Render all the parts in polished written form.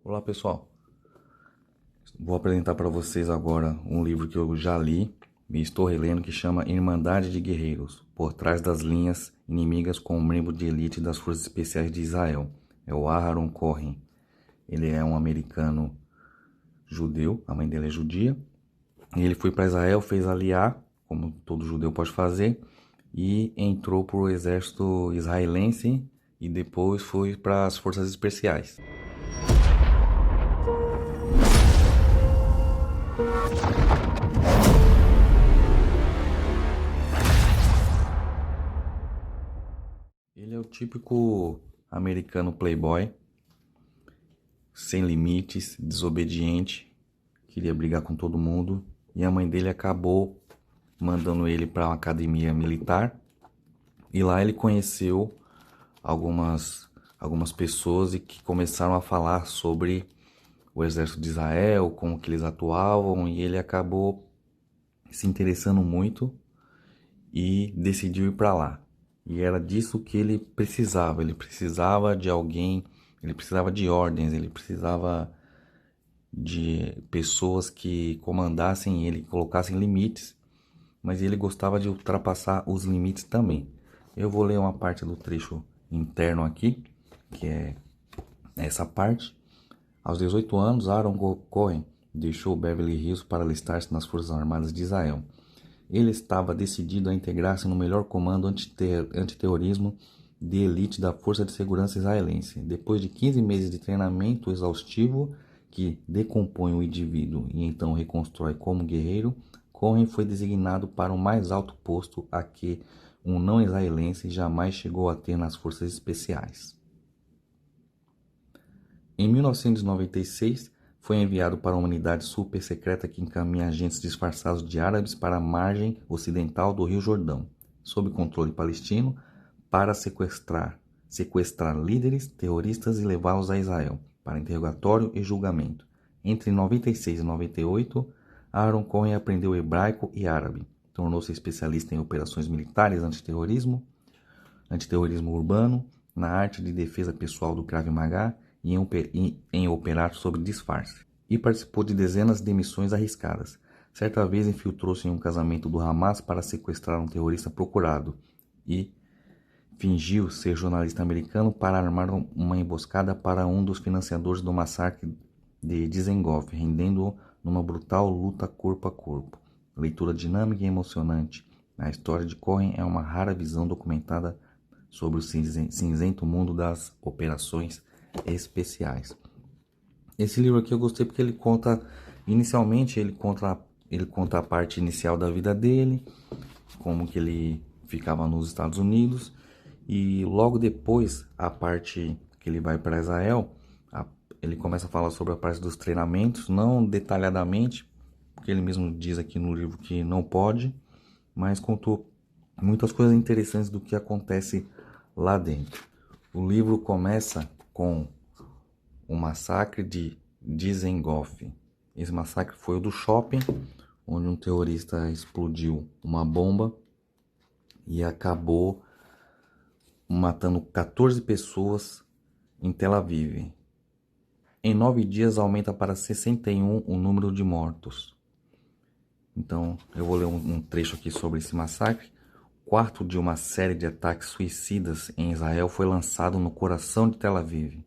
Olá pessoal, vou apresentar para vocês agora um livro que eu já li e estou relendo, que chama Irmandade de Guerreiros, por trás das linhas inimigas com um membro de elite das Forças Especiais de Israel. É o Aharon Cohen. Ele é um americano judeu, a mãe dele é judia, e ele foi para Israel, fez aliar, como todo judeu pode fazer, e entrou para o exército israelense e depois foi para as Forças Especiais. Ele é o típico americano playboy, sem limites, desobediente, queria brigar com todo mundo, e a mãe dele acabou mandando ele para uma academia militar, e lá ele conheceu algumas pessoas e que começaram a falar sobre o exército de Israel, como que eles atuavam, e ele acabou se interessando muito e decidiu ir para lá. E era disso que ele precisava de alguém, ele precisava de ordens, ele precisava de pessoas que comandassem ele, colocassem limites, mas ele gostava de ultrapassar os limites também. Eu vou ler uma parte do trecho interno aqui, que é essa parte. Aos 18 anos, Aaron Cohen deixou Beverly Hills para alistar-se nas Forças Armadas de Israel. Ele estava decidido a integrar-se no melhor comando antiterrorismo de elite da Força de Segurança Israelense. Depois de 15 meses de treinamento exaustivo que decompõe o indivíduo e então reconstrói como guerreiro, Cohen foi designado para o mais alto posto a que um não-israelense jamais chegou a ter nas Forças Especiais. Em 1996, foi enviado para uma unidade super secreta que encaminha agentes disfarçados de árabes para a margem ocidental do Rio Jordão, sob controle palestino, para sequestrar líderes terroristas e levá-los a Israel, para interrogatório e julgamento. Entre 96 e 98, Aaron Cohen aprendeu hebraico e árabe, tornou-se especialista em operações militares, antiterrorismo urbano, na arte de defesa pessoal do Krav Maga e em operar sob disfarce. E participou de dezenas de missões arriscadas. Certa vez infiltrou-se em um casamento do Hamas para sequestrar um terrorista procurado e fingiu ser jornalista americano para armar uma emboscada para um dos financiadores do massacre de Dizengoff, rendendo-o numa brutal luta corpo a corpo. Leitura dinâmica e emocionante. A história de Cohen é uma rara visão documentada sobre o cinzento mundo das operações especiais. Esse livro aqui eu gostei porque ele conta, inicialmente ele conta a parte inicial da vida dele, como que ele ficava nos Estados Unidos, e logo depois a parte que ele vai para Israel, ele começa a falar sobre a parte dos treinamentos, não detalhadamente, porque ele mesmo diz aqui no livro que não pode, mas contou muitas coisas interessantes do que acontece lá dentro. O livro começa com o massacre de Dizengoff. Esse massacre foi o do shopping, onde um terrorista explodiu uma bomba e acabou matando 14 pessoas em Tel Aviv. Em 9 dias aumenta para 61 o número de mortos. Então eu vou ler um trecho aqui sobre esse massacre. O quarto de uma série de ataques suicidas em Israel foi lançado no coração de Tel Aviv,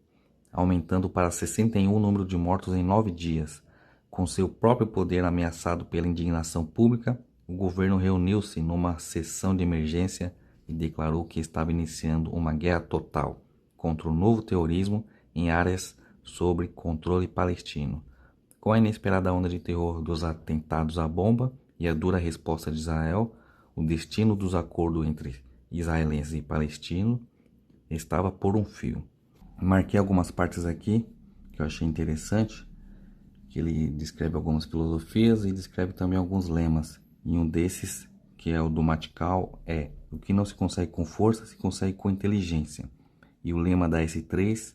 aumentando para 61 o número de mortos em 9 dias. Com seu próprio poder ameaçado pela indignação pública, o governo reuniu-se numa sessão de emergência e declarou que estava iniciando uma guerra total contra o novo terrorismo em áreas sob controle palestino. Com a inesperada onda de terror dos atentados à bomba e a dura resposta de Israel, o destino dos acordos entre israelenses e palestinos estava por um fio. Marquei algumas partes aqui que eu achei interessante, que ele descreve algumas filosofias e descreve também alguns lemas. E um desses, que é o do Matkal, é: o que não se consegue com força, se consegue com inteligência. E o lema da S3,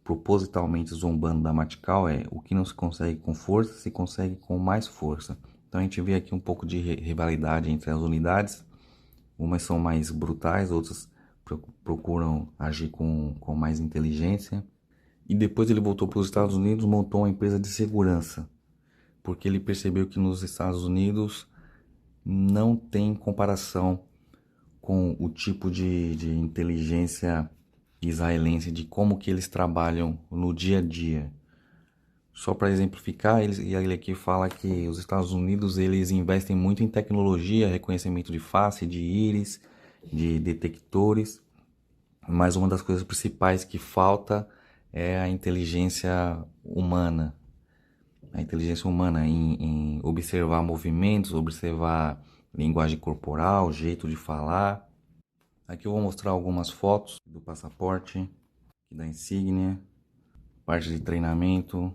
propositalmente zombando da Matkal, é: o que não se consegue com força, se consegue com mais força. Então a gente vê aqui um pouco de rivalidade entre as unidades. Umas são mais brutais, outras procuram agir com mais inteligência. E depois ele voltou para os Estados Unidos, montou uma empresa de segurança, porque ele percebeu que nos Estados Unidos não tem comparação com o tipo de inteligência israelense, de como que eles trabalham no dia a dia. Só para exemplificar, ele aqui fala que os Estados Unidos eles investem muito em tecnologia, reconhecimento de face, de íris, de detectores, mas uma das coisas principais que falta é a inteligência humana. A inteligência humana em observar movimentos, observar linguagem corporal, jeito de falar. Aqui eu vou mostrar algumas fotos do passaporte, da insígnia, parte de treinamento,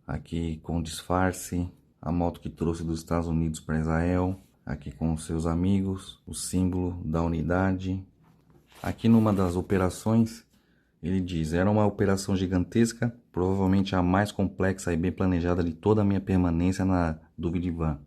aqui com disfarce, a moto que trouxe dos Estados Unidos para Israel, aqui com os seus amigos, o símbolo da unidade. Aqui numa das operações, ele diz: era uma operação gigantesca, provavelmente a mais complexa e bem planejada de toda a minha permanência na Duvidivan.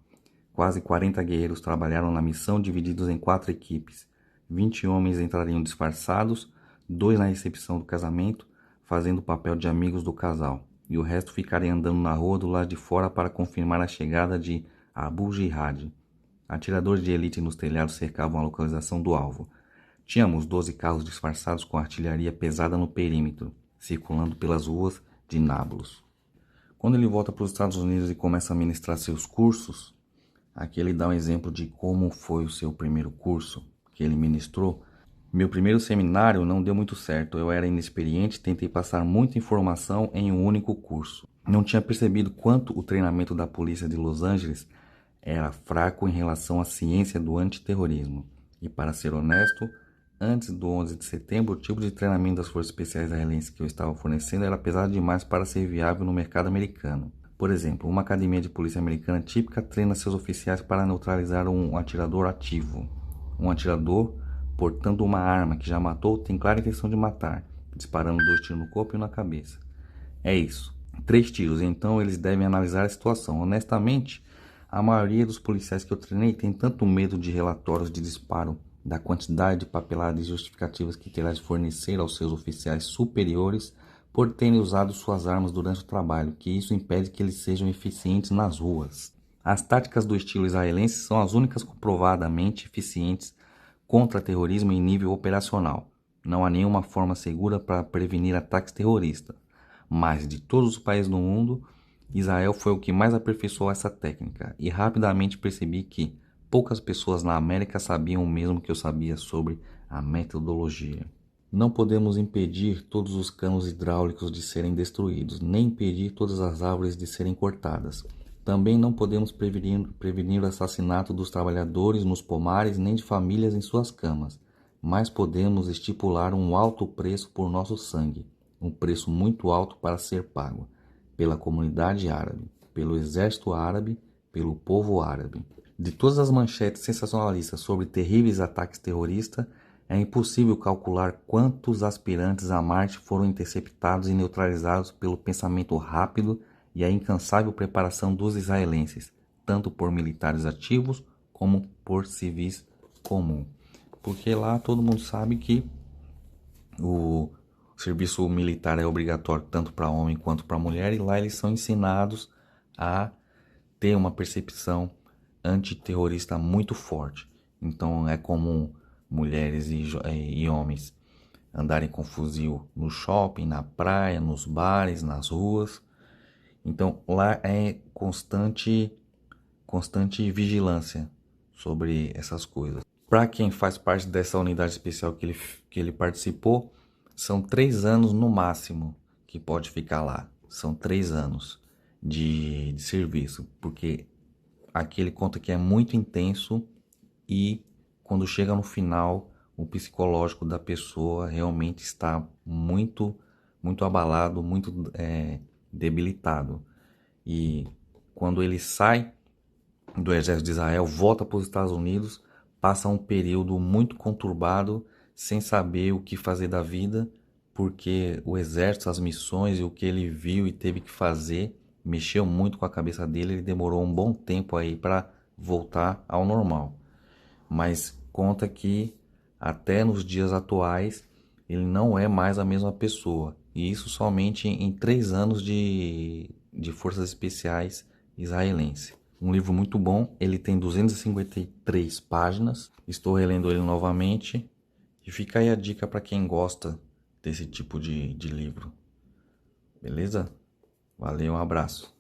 Quase 40 guerreiros trabalharam na missão, divididos em 4 equipes. 20 homens entrariam disfarçados, 2 na recepção do casamento, fazendo o papel de amigos do casal, e o resto ficaria andando na rua do lado de fora para confirmar a chegada de Abu Jihad. Atiradores de elite nos telhados cercavam a localização do alvo. Tínhamos 12 carros disfarçados com artilharia pesada no perímetro, circulando pelas ruas de Nablus. Quando ele volta para os Estados Unidos e começa a ministrar seus cursos, aqui ele dá um exemplo de como foi o seu primeiro curso que ele ministrou. Meu primeiro seminário não deu muito certo, eu era inexperiente, tentei passar muita informação em um único curso. Não tinha percebido quanto o treinamento da polícia de Los Angeles era fraco em relação à ciência do antiterrorismo. E para ser honesto, antes do 11 de setembro, o tipo de treinamento das Forças Especiais Israelenses que eu estava fornecendo era pesado demais para ser viável no mercado americano. Por exemplo, uma academia de polícia americana típica treina seus oficiais para neutralizar um atirador ativo. Um atirador portando uma arma que já matou tem clara intenção de matar, disparando 2 tiros no corpo e na cabeça. É isso. 3 tiros, então eles devem analisar a situação. Honestamente, a maioria dos policiais que eu treinei tem tanto medo de relatórios de disparo, da quantidade de papeladas e justificativas que terá de fornecer aos seus oficiais superiores por terem usado suas armas durante o trabalho, que isso impede que eles sejam eficientes nas ruas. As táticas do estilo israelense são as únicas comprovadamente eficientes contra terrorismo em nível operacional. Não há nenhuma forma segura para prevenir ataques terroristas, mas de todos os países do mundo, Israel foi o que mais aperfeiçoou essa técnica, e rapidamente percebi que poucas pessoas na América sabiam o mesmo que eu sabia sobre a metodologia. Não podemos impedir todos os canos hidráulicos de serem destruídos, nem impedir todas as árvores de serem cortadas. Também não podemos prevenir o assassinato dos trabalhadores nos pomares nem de famílias em suas camas, mas podemos estipular um alto preço por nosso sangue, um preço muito alto para ser pago, pela comunidade árabe, pelo exército árabe, pelo povo árabe. De todas as manchetes sensacionalistas sobre terríveis ataques terroristas, é impossível calcular quantos aspirantes a Marte foram interceptados e neutralizados pelo pensamento rápido e a incansável preparação dos israelenses, tanto por militares ativos como por civis comuns. Porque lá todo mundo sabe que o serviço militar é obrigatório tanto para homem quanto para mulher, e lá eles são ensinados a ter uma percepção antiterrorista muito forte. Então é comum mulheres e homens andarem com fuzil no shopping, na praia, nos bares, nas ruas. Então lá é constante vigilância sobre essas coisas. Para quem faz parte dessa unidade especial que ele participou, são 3 anos no máximo que pode ficar lá. São 3 anos de serviço, porque aqui ele conta que é muito intenso e quando chega no final, o psicológico da pessoa realmente está muito abalado, muito debilitado. E quando ele sai do exército de Israel, volta para os Estados Unidos, passa um período muito conturbado, sem saber o que fazer da vida, porque o exército, as missões e o que ele viu e teve que fazer, mexeu muito com a cabeça dele. Ele demorou um bom tempo aí para voltar ao normal. Mas conta que até nos dias atuais ele não é mais a mesma pessoa. E isso somente em 3 anos de forças especiais israelense. Um livro muito bom, ele tem 253 páginas, estou relendo ele novamente e fica aí a dica para quem gosta desse tipo de livro. Beleza? Valeu, um abraço.